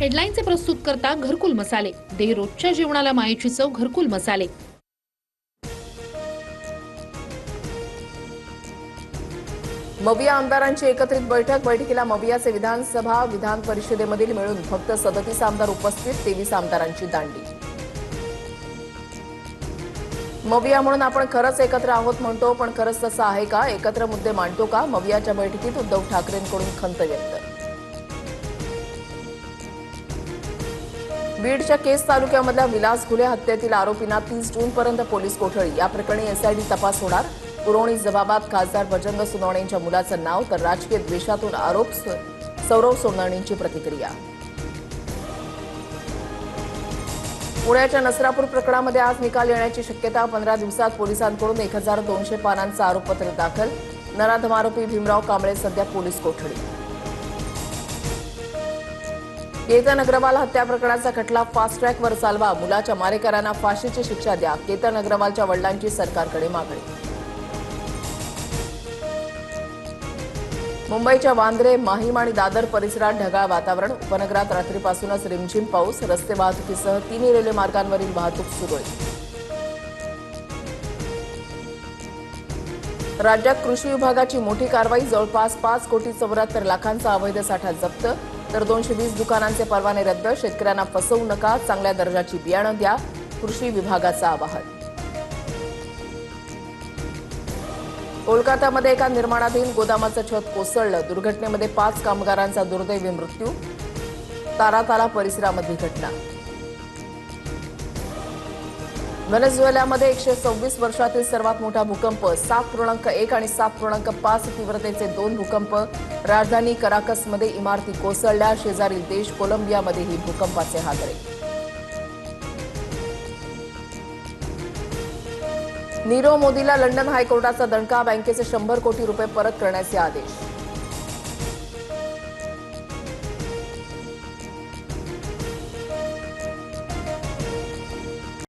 हेडलाईनचे प्रस्तुत करता घरकुल मसाले. दे रोजच्या जेवणाला मायेची चव घरकुल मसाले. मविया आमदारांची एकत्रित बैठकीला मवियाचे विधान परिषदेमधील मिळून फक्त 37 आमदार उपस्थित, 23 आमदारांची दांडी. मविया म्हणून आपण खरंच एकत्र आहोत म्हणतो, पण खरंच तसं आहे का? एकत्र मुद्दे मांडतो का? मवियाच्या बैठकीत उद्धव ठाकरेंकडून खंत व्यक्त. बीडच्या केस तालुक्यामधल्या विलास घुले हत्येतील आरोपींना 30 जूनपर्यंत पोलीस कोठडी. या प्रकरणी एसआयटी तपास होणार. पुरवणी जबाबात खासदार बजरंग सोनवणेंच्या मुलाचं नाव, तर राजकीय द्वेषातून आरोप. सौरव सोनवणेंची प्रतिक्रिया. पुण्याच्या नसरापूर प्रकरणामध्ये आज निकाल येण्याची शक्यता. 15 दिवसात पोलिसांकडून 1200 पानांचं आरोपपत्र दाखल. नराधम आरोपी भीमराव कांबळे सध्या पोलीस कोठडी. केतन अग्रवाल हत्या प्रकरणाचा खटला फास्ट ट्रॅकवर चालवा. मुलाच्या मारेकऱ्यांना फाशीची शिक्षा द्या. केतन अग्रवालच्या वडिलांची सरकारकडे मागणी. मुंबईच्या वांद्रे, माहीम आणि दादर परिसरात ढगाळ वातावरण. उपनगरात रात्रीपासूनच रिमझिम पाऊस. रस्ते वाहतुकीसह तिन्ही रेल्वे मार्गांवरील वाहतूक सुरळीत. राज्यात कृषी विभागाची मोठी कारवाई. जवळपास 5,74 लाखांचा अवैध साठा जप्त, तर 220 दुकानांचे परवाने रद्द. शेतकऱ्यांना फसवू नका, चांगल्या दर्जाची बियाणं द्या, कृषी विभागाचं आवाहन. कोलकातामध्ये एका निर्माणाधीन गोदामाचं छत कोसळलं. दुर्घटनेमध्ये 5 कामगारांचा दुर्दैवी मृत्यू. ताराताला परिसरामधली घटना. व्हेनेझुएलामध्ये 126 वर्षातील सर्वात मोठा भूकंप. 7.1 आणि 7.5 तीव्रतेचे 2 भूकंप. राजधानी कराकसमध्ये इमारती कोसळल्या. शेजारील देश कोलंबियामध्येही भूकंपाचे हादरे. नीरव मोदीला लंडन हायकोर्टाचा दणका. बँकेचे 100 कोटी रुपये परत करण्याचे आदेश.